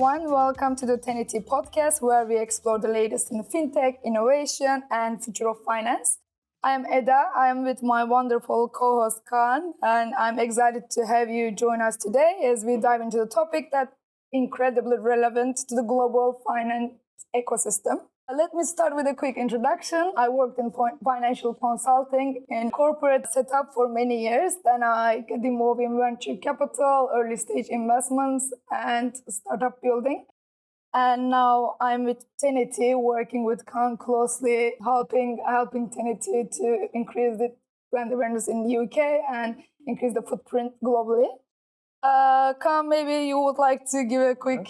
everyone. Welcome to the Tenity podcast, where we explore the latest in fintech, innovation, and future of finance. I am Eda. I am with my wonderful co-host Kaan, and I'm excited to have you join us today as we dive into the topic that's incredibly relevant to the global finance ecosystem. Let me start with a quick introduction. I worked in financial consulting in corporate setup for many years. Then I got involved in venture capital, early stage investments, and startup building. And now I'm with Tenity, working with Kaan closely, helping Tenity to increase the brand awareness in the UK and increase the footprint globally. Kaan, maybe you would like to give a quick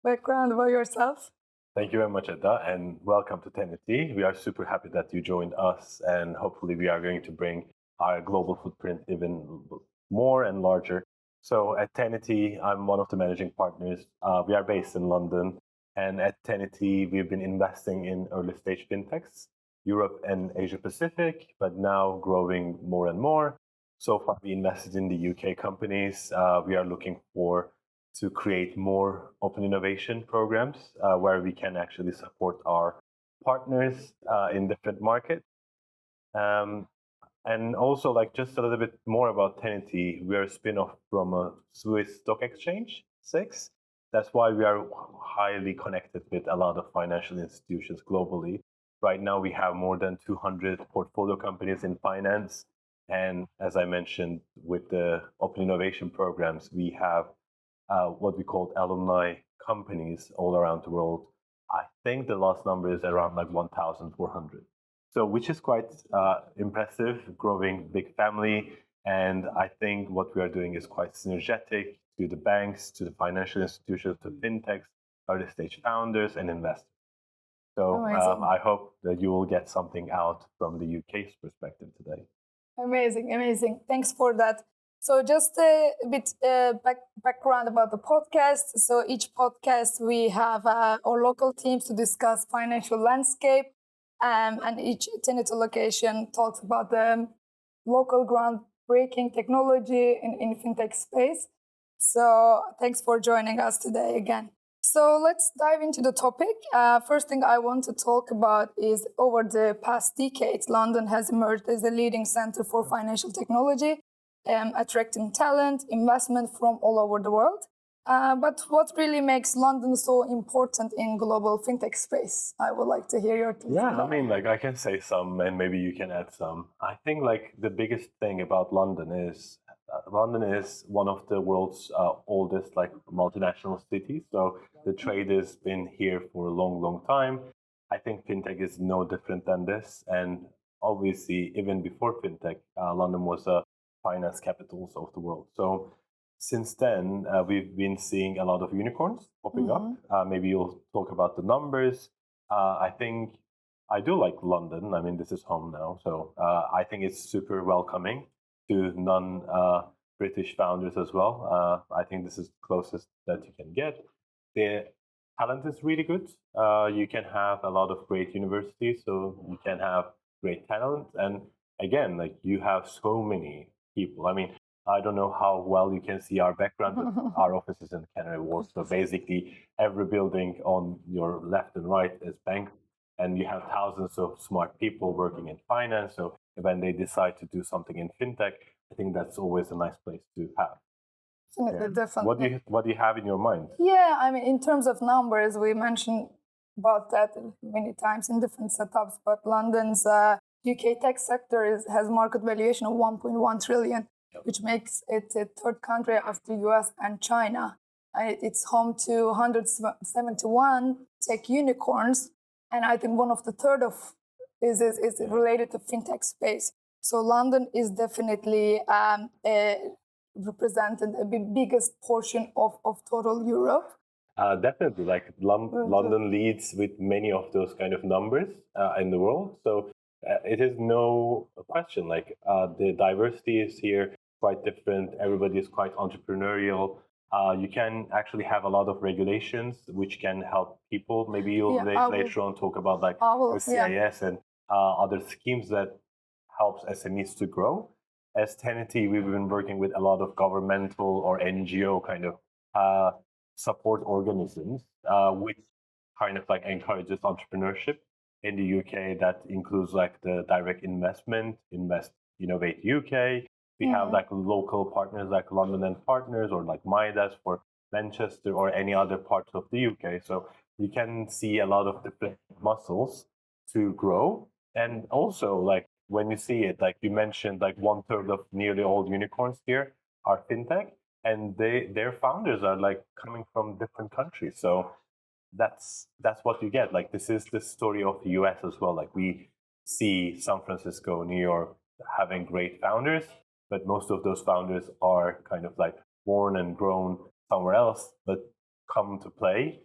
background about yourself? Thank you very much, Eda, and welcome to Tenity. We are super happy that you joined us, and hopefully we are going to bring our global footprint even more and larger. So at Tenity, I'm one of the managing partners. We are based in London, and at Tenity, we've been investing in early stage fintechs, Europe and Asia Pacific, but now growing more and more. So far, we invested in the UK companies. We are looking to create more open innovation programs where we can actually support our partners in different markets. And also, like, just a little bit more about Tenity, we are a spin-off from a Swiss stock exchange, SIX. That's why we are highly connected with a lot of financial institutions globally. Right now, we have more than 200 portfolio companies in finance. And as I mentioned, with the open innovation programs, we have what we call alumni companies all around the world. I think the last number is around like 1,400. So, which is quite impressive, growing big family. And I think what we are doing is quite synergetic to the banks, to the financial institutions, to fintechs, early stage founders and investors. So I hope that you will get something out from the UK's perspective today. Amazing. Thanks for that. So just a bit background about the podcast. So each podcast we have our local teams to discuss financial landscape, and each Tenity location talks about the local groundbreaking technology in fintech space. So thanks for joining us today again. So let's dive into the topic. First thing I want to talk about is over the past decades, London has emerged as a leading center for financial technology, attracting talent, investment from all over the world. But what really makes London so important in global fintech space? I would like to hear your thoughts. Yeah, I mean, like I can say some, and maybe you can add some. I think like the biggest thing about London is one of the world's oldest like multinational cities. So the trade has been here for a long time. I think fintech is no different than this, and obviously even before fintech, London was a finance capitals of the world. So since then, we've been seeing a lot of unicorns popping up. Maybe you'll talk about the numbers. I think I do like London. I mean, this is home now. So I think it's super welcoming to non-British founders as well. I think this is the closest that you can get. The talent is really good. You can have a lot of great universities, so you can have great talent. And again, like you have so many people. I mean, I don't know how well you can see our background, but our office is in Canary Wharf. So basically, every building on your left and right is bank, and you have thousands of smart people working in finance. So when they decide to do something in fintech, I think that's always a nice place to have. Definitely. What do you have in your mind? Yeah, I mean, in terms of numbers, we mentioned about that many times in different setups. But London's UK tech sector has market valuation of 1.1 trillion, which makes it the third country after US and China. It's home to 171 tech unicorns, and I think one of the third of is related to fintech space. So London is definitely represented the biggest portion of total Europe. Definitely, like London leads with many of those kind of numbers in the world. So it is no question, like the diversity is here quite different. Everybody is quite entrepreneurial. You can actually have a lot of regulations which can help people. Maybe you'll later on talk about like CIS and other schemes that helps SMEs to grow. As Tenity, we've been working with a lot of governmental or NGO kind of support organisms, which kind of like encourages entrepreneurship in the UK. That includes like the direct investment, Invest Innovate UK. We have like local partners like London and Partners or like Midas for Manchester or any other parts of the UK. So you can see a lot of different muscles to grow. And also like when you see it, like you mentioned, like 1/3 of nearly all unicorns here are fintech, and their founders are like coming from different countries. So that's what you get. Like this is the story of the US as well. Like we see San Francisco, New York having great founders, but most of those founders are kind of like born and grown somewhere else, but come to play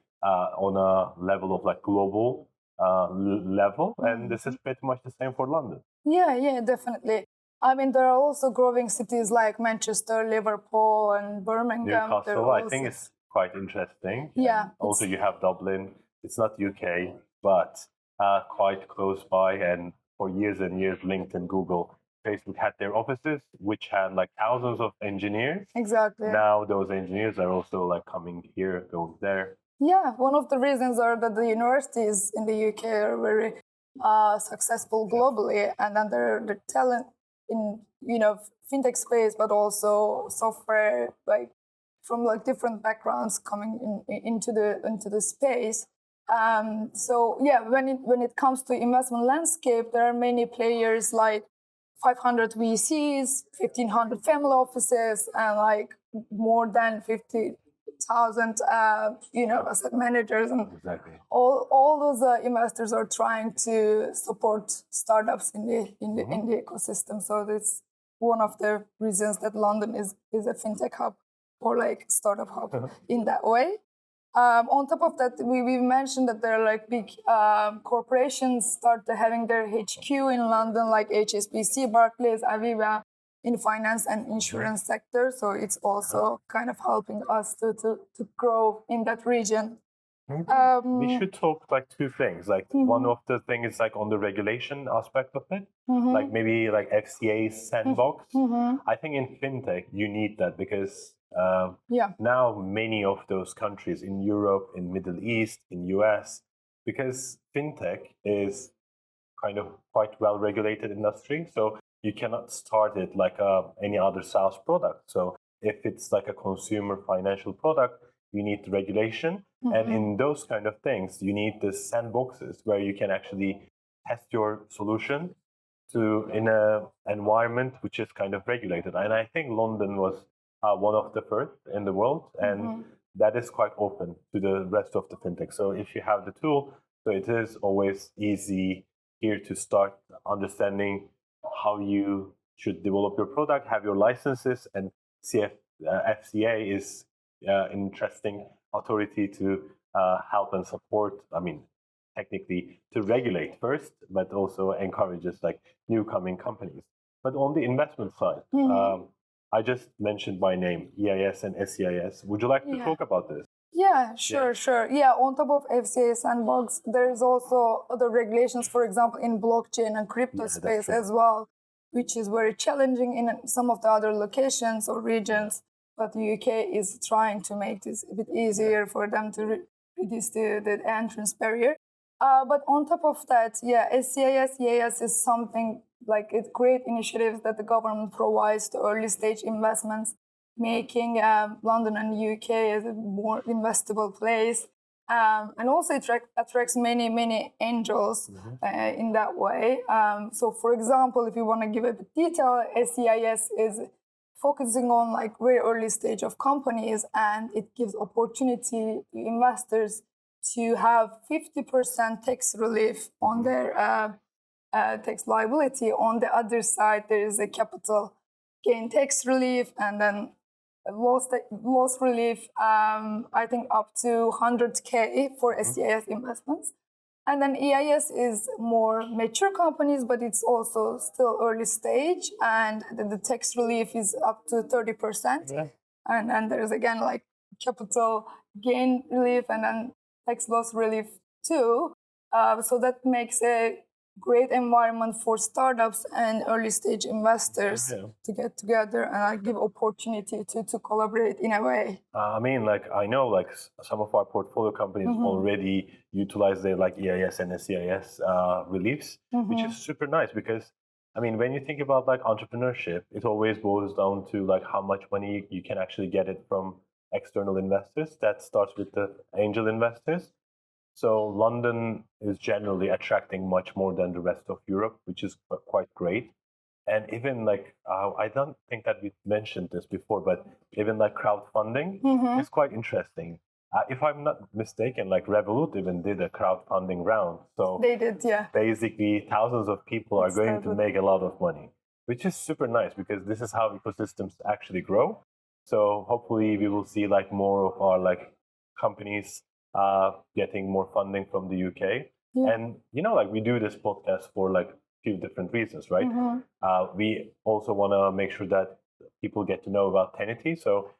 on a level of like global level. And this is pretty much the same for London. Yeah, definitely. I mean, there are also growing cities like Manchester, Liverpool, and Birmingham. Newcastle, I think it's quite interesting. Yeah. And also, you have Dublin. It's not UK, but quite close by. And for years and years, LinkedIn, Google, Facebook had their offices, which had like thousands of engineers. Exactly. Now those engineers are also like coming here, going there. Yeah, one of the reasons are that the universities in the UK are very successful globally, and then the talent in fintech space, but also software, like from like different backgrounds coming into the space. So yeah, when it comes to investment landscape, there are many players like 500 VCs, 1,500 family offices, and like more than 50,000 asset managers, and exactly. all those investors are trying to support startups in the ecosystem. So that's one of the reasons that London is a fintech hub or like startup hub in that way. On top of that, we mentioned that there are like big corporations start having their HQ in London, like HSBC, Barclays, Aviva, in finance and insurance sector. So it's also kind of helping us to grow in that region. We should talk like two things. Like one of the things is like on the regulation aspect of it, like maybe like FCA sandbox. I think in fintech you need that because now many of those countries in Europe, in Middle East, in US, because fintech is kind of quite well regulated industry. So you cannot start it like any other SaaS product. So if it's like a consumer financial product, you need the regulation. And in those kind of things, you need the sandboxes where you can actually test your solution in an environment which is kind of regulated. And I think London was one of the first in the world. And that is quite open to the rest of the fintech. So if you have the tool, so it is always easy here to start understanding how you should develop your product, have your licenses, and FCA is interesting authority to help and support. I mean, technically to regulate first, but also encourages like new coming companies. But on the investment side, I just mentioned my name, EIS and SEIS. Would you like to talk about this? Yeah, sure. Yeah, on top of FCA sandbox, there is also other regulations, for example, in blockchain and crypto space as well, which is very challenging in some of the other locations or regions. But the UK is trying to make this a bit easier for them to reduce the entrance barrier. But on top of that, SCIS, EIS is something like a great initiative that the government provides to early stage investments, making London and UK as a more investable place. And also it attracts many angels in that way. So for example, if you want to give a bit detail, SCIS is focusing on like very early stage of companies, and it gives opportunity to investors to have 50% tax relief on their tax liability. On the other side, there is a capital gain tax relief, and then loss relief, I think up to 100K for SCIS investments. And then EIS is more mature companies, but it's also still early stage, and the tax relief is up to 30%. Yeah. And there's again like capital gain relief and then tax loss relief too. So that makes a great environment for startups and early stage investors Yeah. to get together and give opportunity to collaborate in a way. I mean, like I know, like some of our portfolio companies already utilize their like EIS and SEIS reliefs, which is super nice because I mean, when you think about like entrepreneurship, it always boils down to like how much money you can actually get it from external investors. That starts with the angel investors. So London is generally attracting much more than the rest of Europe, which is quite great. And even like I don't think that we mentioned this before, but even like crowdfunding is quite interesting. If I'm not mistaken, like Revolut even did a crowdfunding round. So They did, yeah. basically, thousands of people are going to make a lot of money, which is super nice because this is how ecosystems actually grow. So hopefully, we will see like more of our like companies getting more funding from the UK. Yeah. And you know, like we do this podcast for like few different reasons, right? We also want to make sure that people get to know about Tenity. So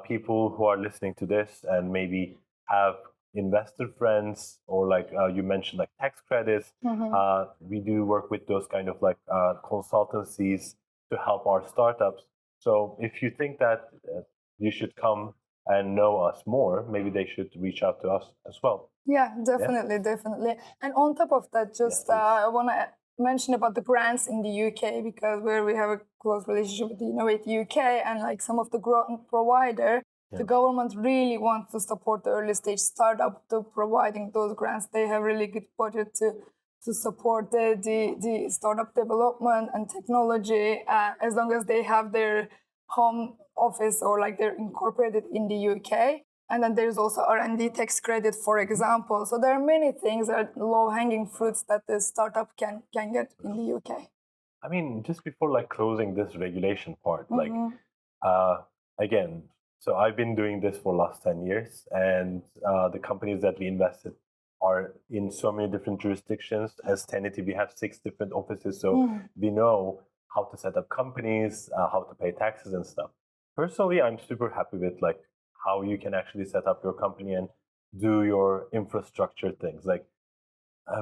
people who are listening to this and maybe have investor friends or like you mentioned like tax credits, we do work with those kind of like consultancies to help our startups. So if you think that you should come and know us more, maybe they should reach out to us as well. Yeah, definitely. And on top of that, just I want to mention about the grants in the UK because where we have a close relationship with the Innovate UK and like some of the grant provider, the government really wants to support the early stage startup to providing those grants. They have really good budget to support the startup development and technology as long as they have their home office or like they're incorporated in the UK. And then there's also R&D tax credit, for example. So there are many things that are low-hanging fruits that the startup can get in the UK. I mean, just before like closing this regulation part, like again, so I've been doing this for the last 10 years, and the companies that we invested are in so many different jurisdictions. As Tenity, we have 6 different offices, so we know how to set up companies, how to pay taxes and stuff. Personally, I'm super happy with like how you can actually set up your company and do your infrastructure things. Like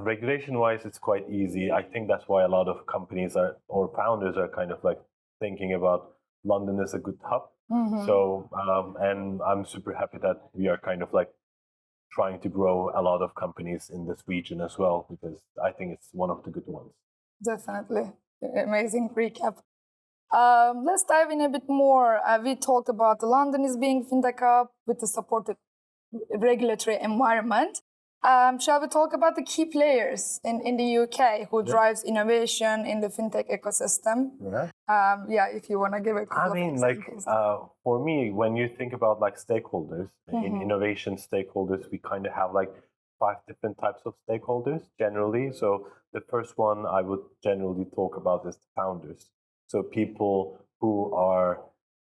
regulation-wise, it's quite easy. I think that's why a lot of companies are or founders are kind of like thinking about London as a good hub. So, and I'm super happy that we are kind of like trying to grow a lot of companies in this region as well, because I think it's one of the good ones. Definitely. Amazing recap. Let's dive in a bit more. We talked about the London is being Fintech hub with the supported regulatory environment. Shall we talk about the key players in the UK who drives innovation in the fintech ecosystem? If you want to give a couple I mean, of examples. for me, when you think about like stakeholders in innovation stakeholders, we kind of have like 5 different types of stakeholders generally. So the first one I would generally talk about is the founders. So people who are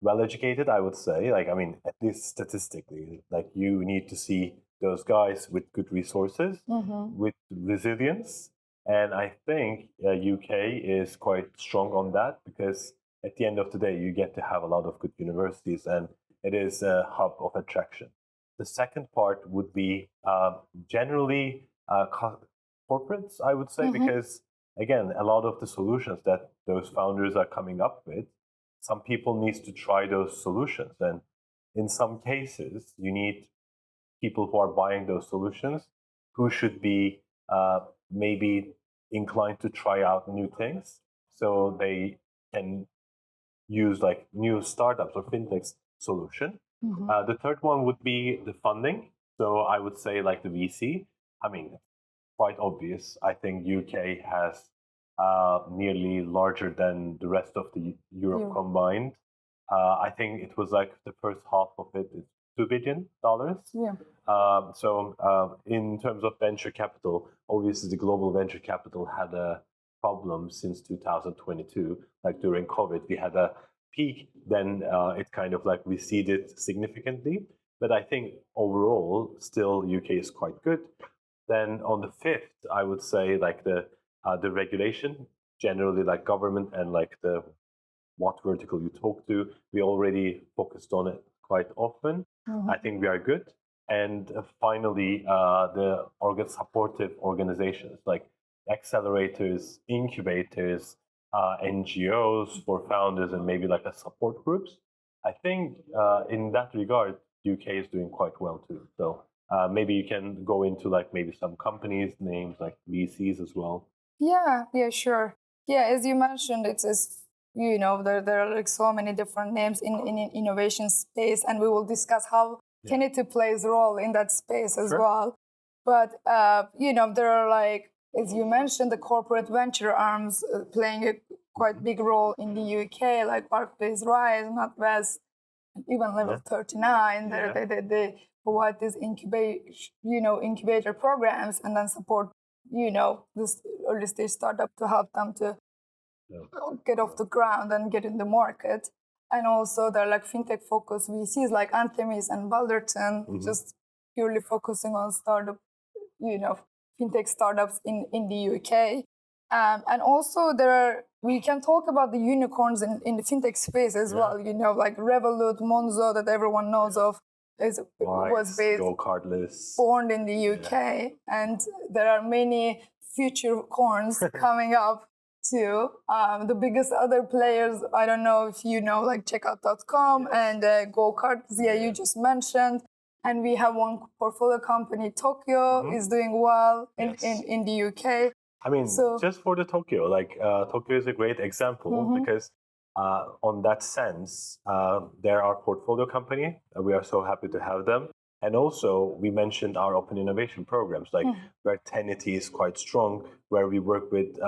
well educated, I would say, like, I mean, at least statistically, like you need to see those guys with good resources, with resilience. And I think UK is quite strong on that because at the end of the day, you get to have a lot of good universities and it is a hub of attraction. The second part would be generally corporates, I would say, because again, a lot of the solutions that those founders are coming up with, some people need to try those solutions. And in some cases, you need people who are buying those solutions who should be maybe inclined to try out new things so they can use like new startups or fintechs solution. The third one would be the funding. So I would say like the VC. I mean, quite obvious. I think UK has nearly larger than the rest of the Europe combined. I think it was like the first half of it is $2 billion. In terms of venture capital, obviously the global venture capital had a problem since 2022. Like during COVID, we had a peak, then it kind of like receded significantly. But I think overall, still UK is quite good. Then on the fifth, I would say like the regulation, generally like government and like the what vertical you talk to, we already focused on it quite often. I think we are good. And finally, the supportive organizations. Like accelerators, incubators, NGOs for founders, and maybe like a support groups. I think in that regard, UK is doing quite well too. So maybe you can go into like maybe some companies names like VCs as well. Yeah, sure. Yeah, as you mentioned, it's as there are like so many different names in innovation space, and we will discuss how Tenity plays a role in that space as well. But there are like, as you mentioned, the corporate venture arms playing a quite big role in the UK, like Barclays Rise, NatWest, even Level 39. They provide these incubator programs and then support this early stage startup to help them to get off the ground and get in the market. And also there are like fintech focused VCs like Anthemis and Balderton, just purely focusing on startup, fintech startups in the UK. And also we can talk about the unicorns in the fintech space as well, like Revolut, Monzo that everyone knows of. Was based born in the UK, and there are many future corns coming up too. The biggest other players, I don't know if you know, like checkout.com and GoCart, you just mentioned. And we have one portfolio company, Tokyo, is doing well in the UK. I mean, just for the Tokyo, like Tokyo is a great example because on that sense, they're our portfolio company. We are so happy to have them. And also, we mentioned our open innovation programs, like where Tenity is quite strong, where we work with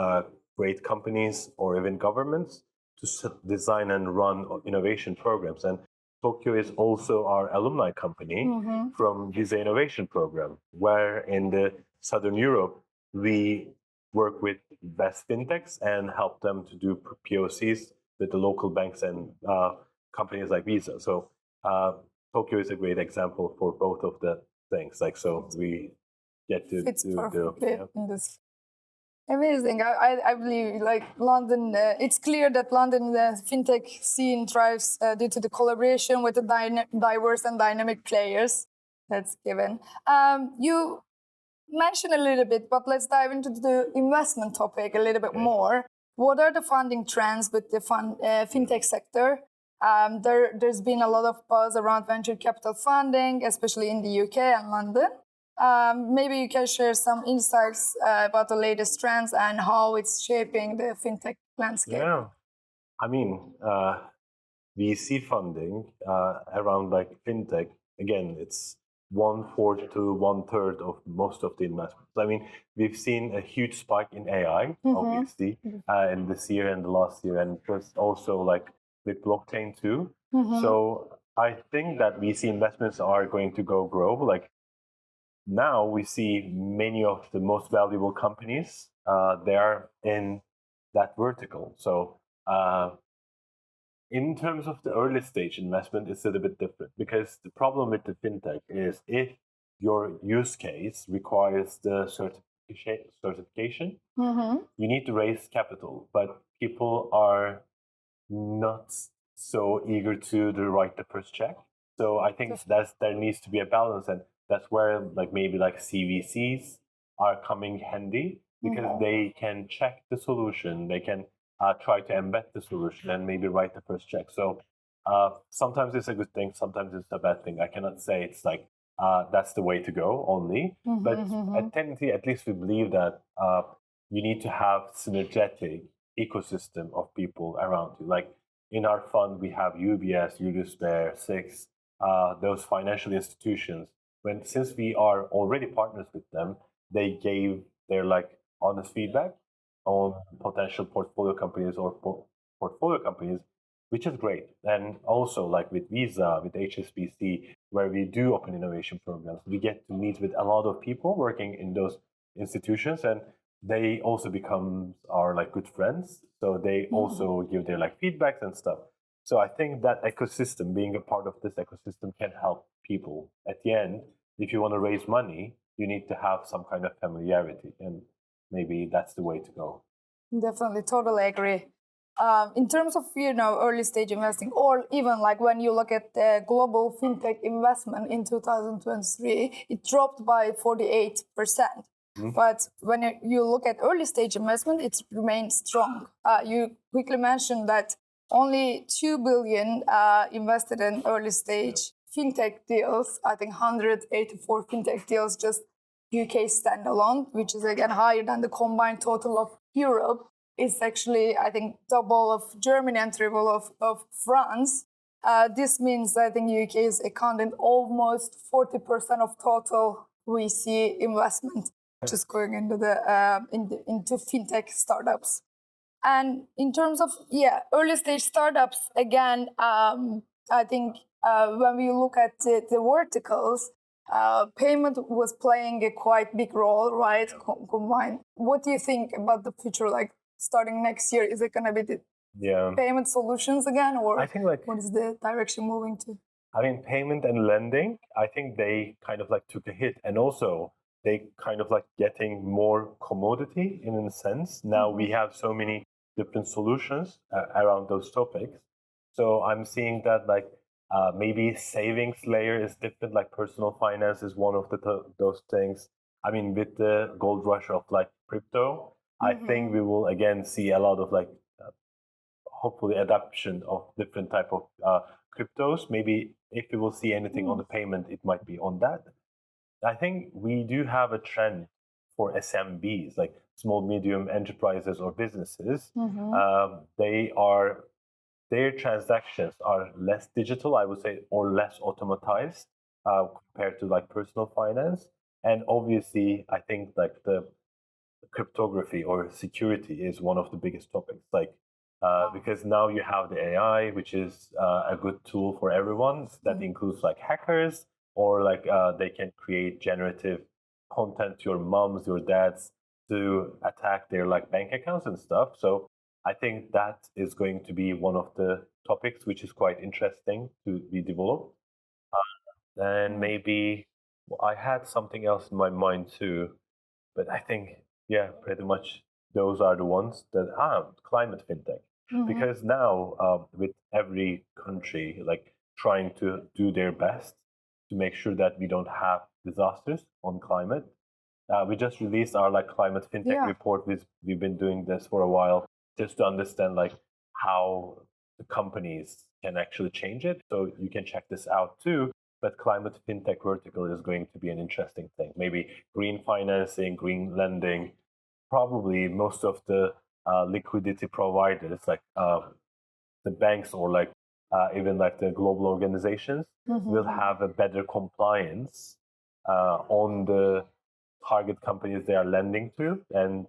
great companies or even governments to design and run innovation programs. And Tokyo is also our alumni company from Visa Innovation Program, where in the Southern Europe, we work with best fintechs and help them to do POCs with the local banks and companies like Visa. So Tokyo is a great example for both of the things. Like, so we get to do in this. Amazing. I believe like London, it's clear that London fintech scene thrives due to the collaboration with the diverse and dynamic players. That's given. You mentioned a little bit, but let's dive into the investment topic a little bit more. What are the funding trends with the fintech sector? There's been a lot of buzz around venture capital funding, especially in the UK and London. Maybe you can share some insights about the latest trends and how it's shaping the fintech landscape. Yeah, I mean, VC funding around like fintech, again, it's 1/4 to 1/3 of most of the investments. I mean, we've seen a huge spike in AI, obviously, in this year and the last year, and just also like with blockchain too. So I think that VC investments are going to grow. Like now we see many of the most valuable companies, they are in that vertical. So in terms of the early stage investment, it's a little bit different because the problem with the fintech is if your use case requires the certification, you need to raise capital, but people are not so eager to write the first check. So I think there needs to be a balance, and that's where like maybe like CVCs are coming handy because they can check the solution, they can try to embed the solution and maybe write the first check. So sometimes it's a good thing, sometimes it's a bad thing. I cannot say it's like that's the way to go only. But at Tenity, at least we believe that you need to have synergetic ecosystem of people around you. Like in our fund, we have UBS, Julius Baer, Six, those financial institutions. Since we are already partners with them, they gave their like honest feedback on potential portfolio companies or portfolio companies, which is great. And also like with Visa, with HSBC, where we do open innovation programs, we get to meet with a lot of people working in those institutions, and they also become our like good friends. So they also give their like feedbacks and stuff. So I think that ecosystem, being a part of this ecosystem, can help people. At the end, if you want to raise money, you need to have some kind of familiarity, and maybe that's the way to go. Definitely, totally agree. In terms of early stage investing, or even like when you look at the global fintech investment in 2023, it dropped by 48%. But when you look at early stage investment, it remains strong. You quickly mentioned that only 2 billion invested in early stage fintech deals. I think 184 fintech deals just UK standalone, which is again higher than the combined total of Europe. It's actually, I think, double of Germany and triple of France. This means I think UK is accounting almost 40% of total VC investment, just going into into fintech startups. And in terms of early stage startups, again, I think when we look at the verticals, payment was playing a quite big role, right? Combined. What do you think about the future? Like starting next year, is it going to be the payment solutions again, or I think like what is the direction moving to? I mean, payment and lending, I think they kind of like took a hit, and also they kind of like getting more commodity in a sense. Now we have so many different solutions around those topics. So I'm seeing that like maybe savings layer is different, like personal finance is one of those things. I mean, with the gold rush of like crypto, I think we will again see a lot of like hopefully adoption of different type of cryptos. Maybe if we will see anything on the payment, it might be on that. I think we do have a trend for SMBs, like small, medium enterprises or businesses. Their transactions are less digital, I would say, or less automatized compared to like personal finance. And obviously, I think like the cryptography or security is one of the biggest topics. Like because now you have the AI, which is a good tool for everyone. That includes like hackers, or like they can create generative content to your moms, your dads, to attack their like bank accounts and stuff. So I think that is going to be one of the topics which is quite interesting to be developed. And maybe I had something else in my mind too, but I think pretty much those are the ones that climate fintech. Because now with every country like trying to do their best to make sure that we don't have disasters on climate. We just released our like climate fintech report. We've been doing this for a while just to understand like how the companies can actually change it. So you can check this out too. But climate fintech vertical is going to be an interesting thing. Maybe green financing, green lending. Probably most of the liquidity providers, like the banks or like even like the global organizations, will have a better compliance on the target companies they are lending to, and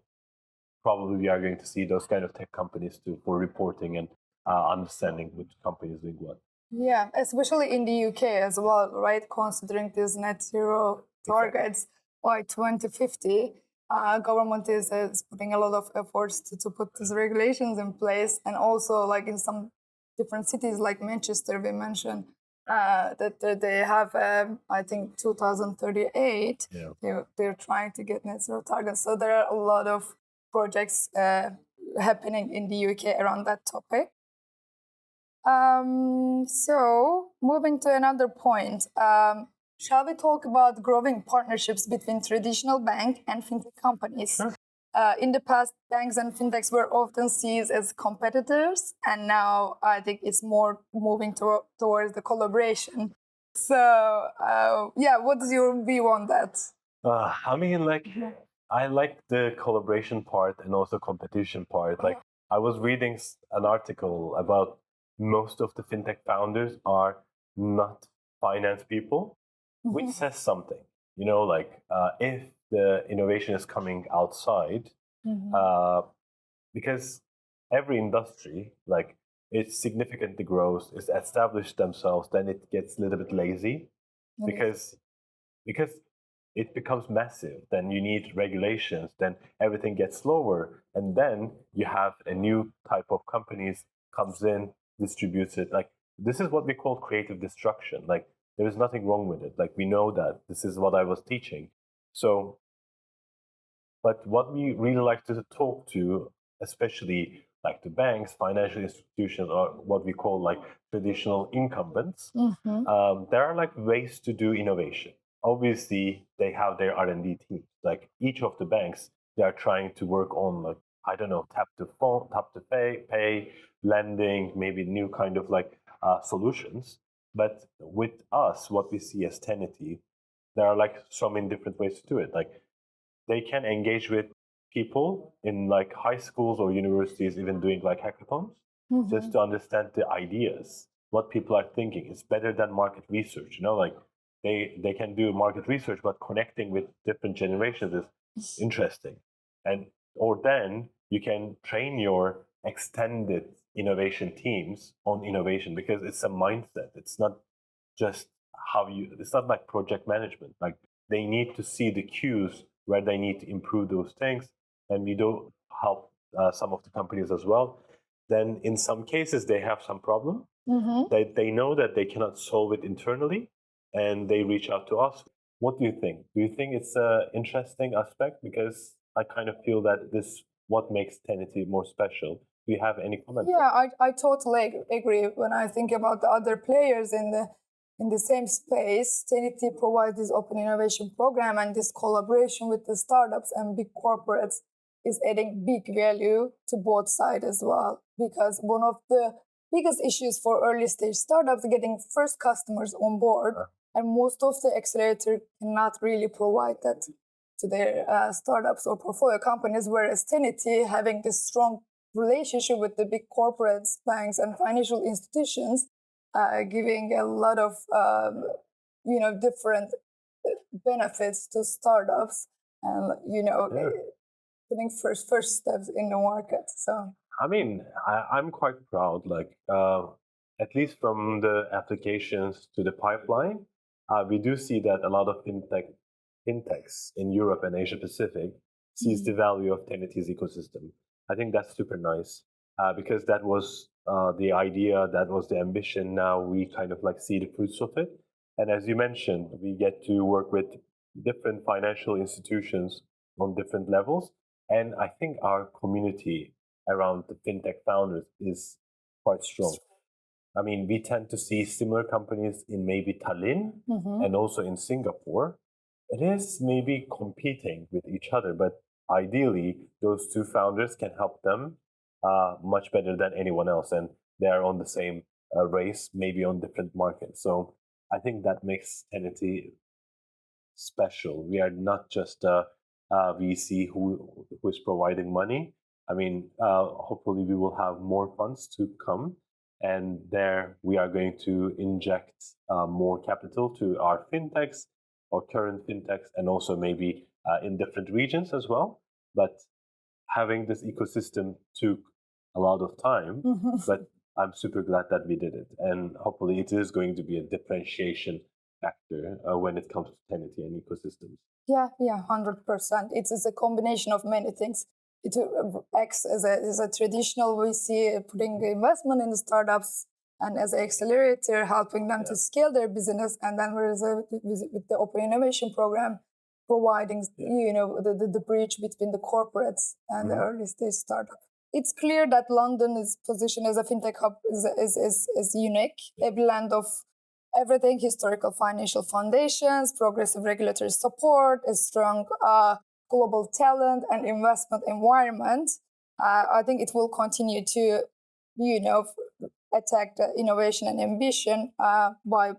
probably we are going to see those kind of tech companies too for reporting and understanding which company is doing what. Yeah, especially in the UK as well, right? Considering these net zero targets by 2050, government is putting a lot of efforts to put these regulations in place, and also like in some different cities like Manchester, we mentioned that they have, I think, 2038. They're trying to get net zero targets. So there are a lot of projects happening in the UK around that topic. So moving to another point, shall we talk about growing partnerships between traditional bank and fintech companies? Sure. In the past, banks and fintechs were often seen as competitors, and now I think it's more moving towards the collaboration. So, what is your view on that? I mean, like, I like the collaboration part and also competition part. Like, I was reading an article about most of the fintech founders are not finance people, which says something. You know, like if the innovation is coming outside, because every industry, like it significantly grows, it's established themselves, then it gets a little bit lazy because it becomes massive. Then you need regulations, then everything gets slower, and then you have a new type of companies comes in, distributes it. Like this is what we call creative destruction. Like there is nothing wrong with it. Like we know that this is what I was teaching. So, but what we really like to talk to, especially like the banks, financial institutions, or what we call like traditional incumbents, there are like ways to do innovation. obviously they have their R&D teams. Like each of the banks, they are trying to work on like, I don't know, tap to phone, tap to pay, lending, maybe new kind of like solutions. But with us, what we see as Tenity, there are like so many different ways to do it. Like they can engage with people in like high schools or universities, even doing like hackathons, just to understand the ideas, what people are thinking. It's better than market research, like they can do market research, but connecting with different generations is interesting. And or then you can train your extended innovation teams on innovation, because it's a mindset. It's not just it's not like project management. Like they need to see the cues where they need to improve those things, and we do help some of the companies as well. Then in some cases they have some problem. They know that they cannot solve it internally, and they reach out to us. What do you think? Do you think it's an interesting aspect? Because I kind of feel that this what makes Tenity more special. Do you have any comments? Yeah, I totally agree. When I think about the other players in the same space, Tenity provides this open innovation program, and this collaboration with the startups and big corporates is adding big value to both sides as well. Because one of the biggest issues for early stage startups is getting first customers on board, and most of the accelerator cannot really provide that to their startups or portfolio companies, whereas Tenity, having this strong relationship with the big corporates, banks, and financial institutions, giving a lot of different benefits to startups, and putting first steps in the market. So I mean, I'm quite proud. Like at least from the applications to the pipeline, we do see that a lot of fintechs in Europe and Asia Pacific sees the value of Tenity's ecosystem. I think that's super nice, because that was the idea, that was the ambition. Now we kind of like see the fruits of it. And as you mentioned, we get to work with different financial institutions on different levels. And I think our community around the fintech founders is quite strong. I mean, we tend to see similar companies in maybe Tallinn and also in Singapore. It is maybe competing with each other, but ideally, those two founders can help them much better than anyone else, and they are on the same race, maybe on different markets. So I think that makes Tenity special. We are not just a VC who is providing money. I mean, hopefully we will have more funds to come, and there we are going to inject more capital to our fintechs or current fintechs, and also maybe in different regions as well. But having this ecosystem took a lot of time, but I'm super glad that we did it. And hopefully it is going to be a differentiation factor when it comes to Tenity and ecosystems. Yeah, 100%. It is a combination of many things. It acts as a traditional VC, putting investment in the startups, and as an accelerator, helping them to scale their business. And then with the Open Innovation Program, providing the bridge between the corporates and the early stage startup. It's clear that London's position as a fintech hub is unique, a blend of everything: historical financial foundations, progressive regulatory support, a strong global talent and investment environment. I think it will continue to, attack the innovation and ambition by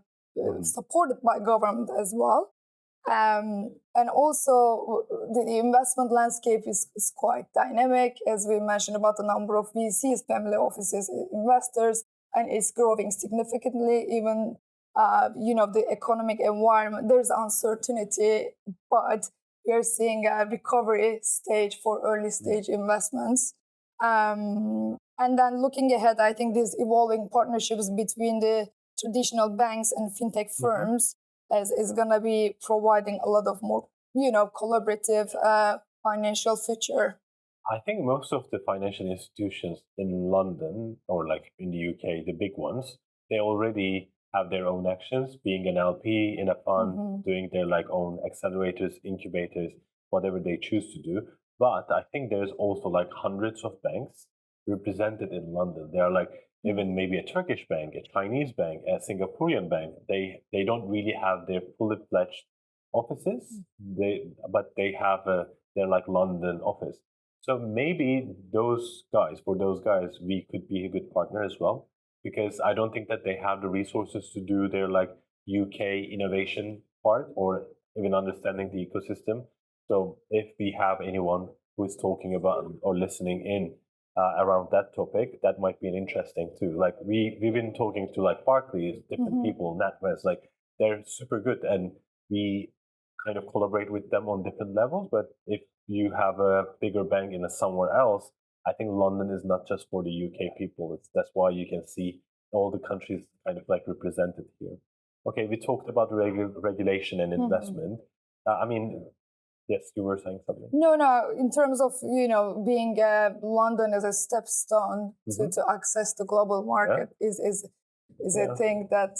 supported by government as well. And also the investment landscape is quite dynamic, as we mentioned about the number of VCs, family offices, investors, and it's growing significantly. Even the economic environment, there's uncertainty, but we're seeing a recovery stage for early stage investments. And then looking ahead, I think these evolving partnerships between the traditional banks and fintech firms is going to be providing a lot of more, collaborative financial future. I think most of the financial institutions in London, or like in the UK, the big ones, they already have their own actions, being an LP in a fund, doing their like own accelerators, incubators, whatever they choose to do. But I think there's also like hundreds of banks represented in London. There are like even maybe a Turkish bank, a Chinese bank, a Singaporean bank. They don't really have their fully fledged offices. But they have their like London office. So maybe for those guys, we could be a good partner as well, because I don't think that they have the resources to do their like UK innovation part or even understanding the ecosystem. So if we have anyone who is talking about or listening in around that topic, that might be an interesting too. Like we've been talking to like Barclays, different people, NatWest, like they're super good, and we kind of collaborate with them on different levels. But if you have a bigger bank in somewhere else, I think London is not just for the UK people. That's why you can see all the countries kind of like represented here. Okay, we talked about regulation and investment. I mean, yes, you were saying something. No. In terms of being London as a stepstone to access the global market is a thing that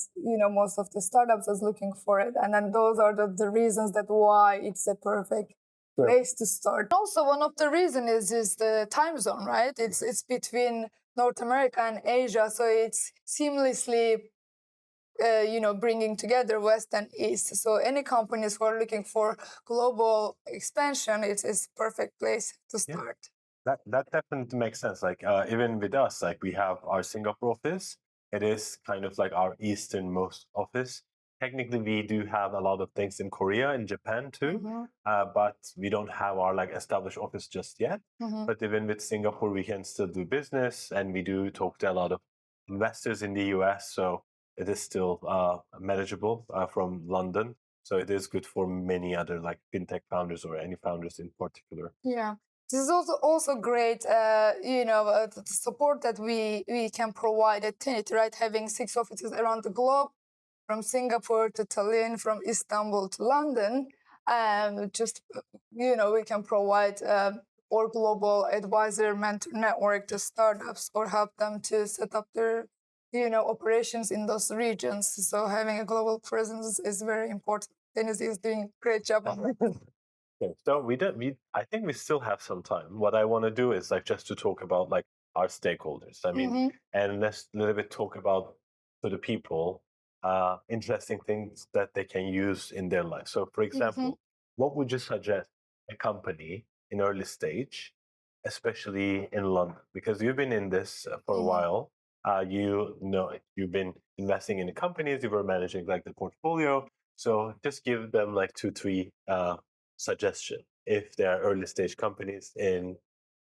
most of the startups is looking for it, and then those are the reasons that why it's a perfect place to start. Also, one of the reasons is the time zone, right? It's between North America and Asia, so it's seamlessly bringing together West and East. So any companies who are looking for global expansion, it's a perfect place to start. That definitely makes sense. Like even with us, like we have our Singapore office. It is kind of like our easternmost office. Technically, we do have a lot of things in Korea and Japan too, but we don't have our like established office just yet. But even with Singapore, we can still do business, and we do talk to a lot of investors in the US. So it is still manageable from London. So it is good for many other like fintech founders or any founders in particular. Yeah. This is also great, the support that we can provide at Tenity, right? Having 6 offices around the globe, from Singapore to Tallinn, from Istanbul to London. We can provide or global advisor mentor network to startups or help them to set up their operations in those regions. So having a global presence is very important. Tenity is doing a great job on it. Okay, so I think we still have some time. What I want to do is like just to talk about like our stakeholders. I mean, and let's a little bit talk about for the people interesting things that they can use in their life. So, for example, what would you suggest a company in early stage, especially in London, because you've been in this for a while. You've been investing in the companies. You were managing like the portfolio. So just give them like 2-3 suggestion if there are early stage companies in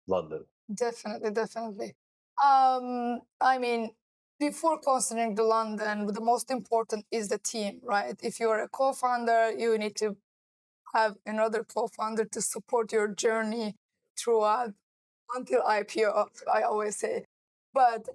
London. Definitely. I mean, before considering the London, the most important is the team, right? If you're a co-founder, you need to have another co-founder to support your journey throughout until IPO, I always say. But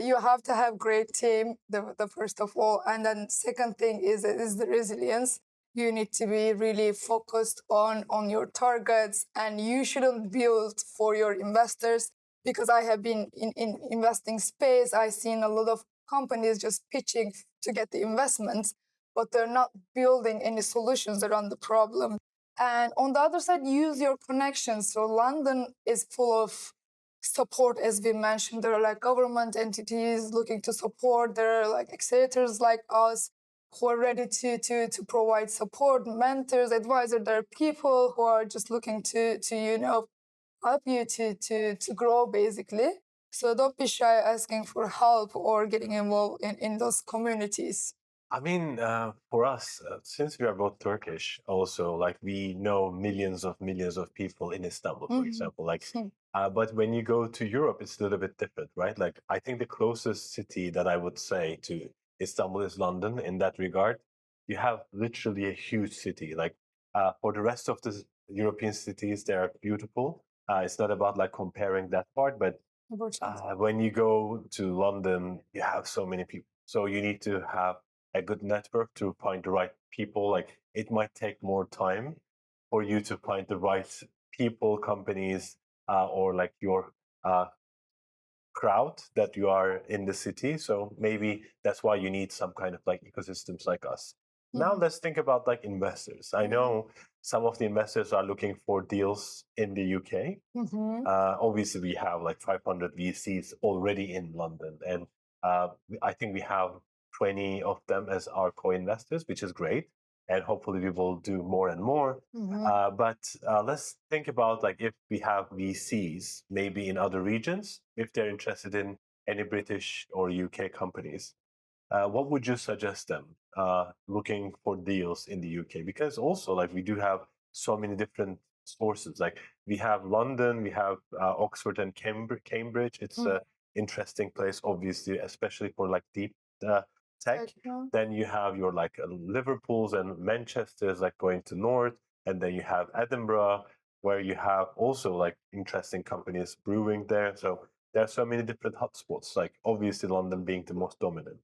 you have to have great team, the first of all. And then second thing is the resilience. You need to be really focused on your targets, and you shouldn't build for your investors, because I have been in investing space. I've seen a lot of companies just pitching to get the investments, but they're not building any solutions around the problem. And on the other side, use your connections. So London is full of support, as we mentioned. There are like government entities looking to support. There are like accelerators like us who are ready to provide support, mentors, advisors. There are people who are just looking to help you to grow, basically. So don't be shy asking for help or getting involved in those communities. I mean, for us, since we are both Turkish, also like we know millions of people in Istanbul, for example. Like, but when you go to Europe, it's a little bit different, right? Like, I think the closest city that I would say to Istanbul is London. In that regard, you have literally a huge city. Like, for the rest of the European cities, they are beautiful. It's not about like comparing that part, but when you go to London, you have so many people. So you need to have a good network to find the right people. Like it might take more time for you to find the right people, companies, or like your crowd that you are in the city. So maybe that's why you need some kind of like ecosystems like us. Now let's think about like investors. I know some of the investors are looking for deals in the UK. Obviously, we have like 500 VCs already in London, and I think we have 20 of them as our co-investors, which is great. and hopefully we will do more and more. But let's think about like if we have VCs, maybe in other regions, if they're interested in any British or UK companies. What would you suggest them looking for deals in the UK? Because also, like, we do have so many different sources. Like, we have London, we have Oxford and Cambridge. It's an interesting place, obviously, especially for like deep tech. Then you have your like Liverpool's and Manchester's, like going to north, and then you have Edinburgh, where you have also like interesting companies brewing there. So there are so many different hotspots. Like, obviously, London being the most dominant.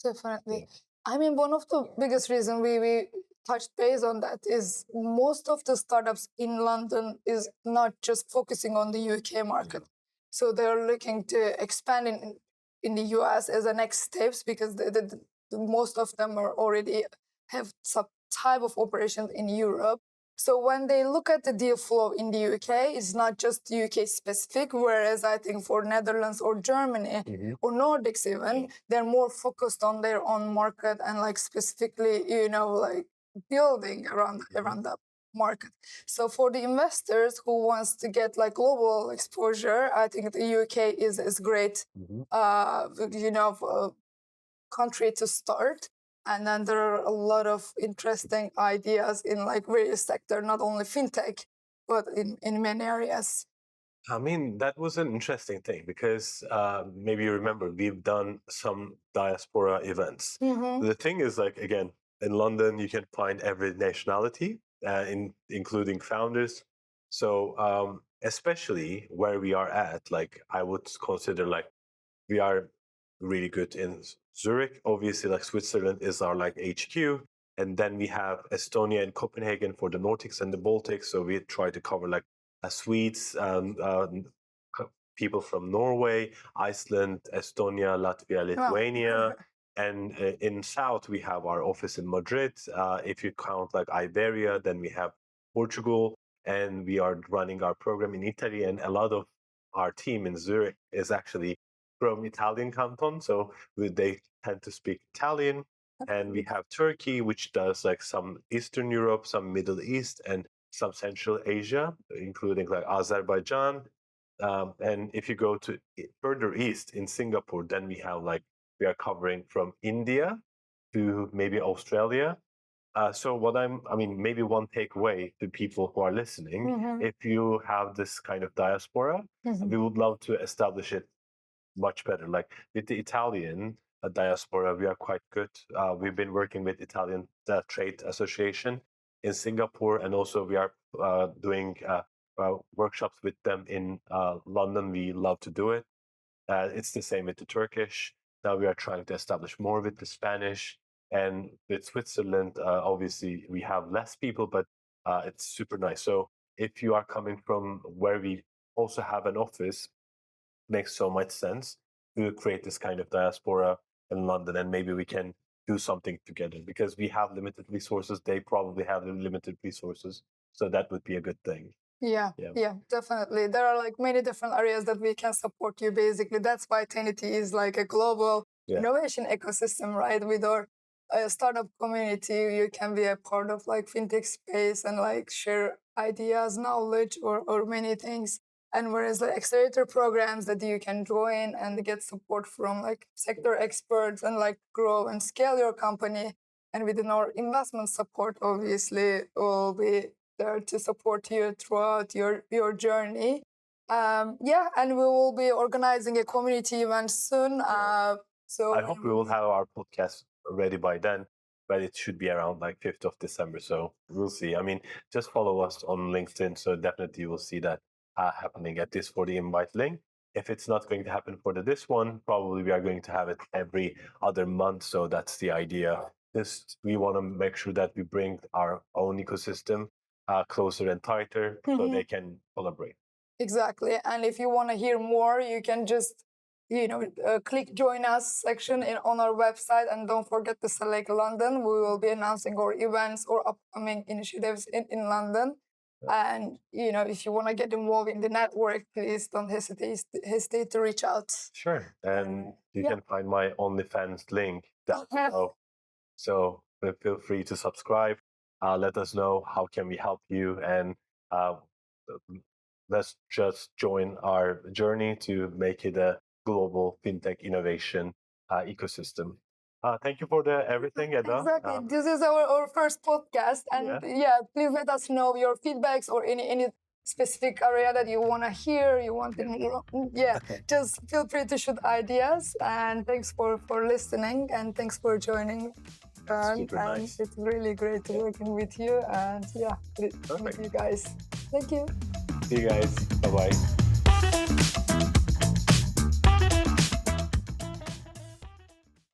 Definitely. I mean, one of the biggest reasons we touched base on that is most of the startups in London is not just focusing on the UK market. So they're looking to expand in the US as a next steps because most of them are already have some type of operations in Europe. So when they look at the deal flow in the UK, it's not just UK specific, whereas I think for Netherlands or Germany or Nordics even, they're more focused on their own market and like specifically, like building around that market. So for the investors who wants to get like global exposure, I think the UK is great, country to start. And then there are a lot of interesting ideas in like various sectors, not only fintech, but in many areas. I mean, that was an interesting thing because maybe you remember we've done some diaspora events. The thing is, like, again, in London, you can find every nationality, including founders. So especially where we are at, like, I would consider like we are really good in Zurich. Obviously, like Switzerland is our like HQ. And then we have Estonia and Copenhagen for the Nordics and the Baltics. So we try to cover like Swedes, people from Norway, Iceland, Estonia, Latvia, Lithuania. And in South, we have our office in Madrid. If you count like Iberia, then we have Portugal. And we are running our program in Italy. And a lot of our team in Zurich is actually from Italian canton. So they tend to speak Italian. And we have Turkey, which does like some Eastern Europe, some Middle East, and some Central Asia, including like Azerbaijan. And if you go to further east in Singapore, then we are covering from India to maybe Australia. So maybe one takeaway to people who are listening, if you have this kind of diaspora, we would love to establish it much better. Like with the Italian diaspora, we are quite good. We've been working with Italian Trade Association in Singapore, and also we are doing workshops with them in London. We love to do it. It's the same with the Turkish. Now we are trying to establish more with the Spanish. And with Switzerland, obviously we have less people, but it's super nice. So if you are coming from where we also have an office, makes so much sense to create this kind of diaspora in London, and maybe we can do something together because we have limited resources. They probably have limited resources, so that would be a good thing. Yeah, definitely. There are like many different areas that we can support you. Basically, that's why Tenity is like a global innovation ecosystem, right? With our startup community, you can be a part of like fintech space and like share ideas, knowledge, or many things. And whereas the accelerator programs that you can join and get support from like sector experts and like grow and scale your company. And within our investment support, obviously, will be there to support you throughout your journey. And we will be organizing a community event soon. So I hope we will have our podcast ready by then, but it should be around like 5th of December. So we'll see. I mean, just follow us on LinkedIn. So definitely you will see that happening at this for the invite link. If it's not going to happen for this one, probably we are going to have it every other month. So that's the idea. We want to make sure that we bring our own ecosystem closer and tighter so they can collaborate. Exactly. And if you want to hear more, you can just click join us section on our website, and don't forget to select London. We will be announcing our events or upcoming initiatives in London. And if you want to get involved in the network, please don't hesitate to reach out. Sure. And you can find my OnlyFans link down below. So feel free to subscribe Let us know how can we help you, and uh, let's just join our journey to make it a global fintech innovation ecosystem. Thank you for everything, Eda. Exactly. This is our first podcast. And please let us know your feedbacks or any specific area that you want to hear, you want to just feel free to shoot ideas. And thanks for listening, and thanks for joining. Super nice. It's really great working with you, and with you guys. Thank you. See you guys. Bye-bye.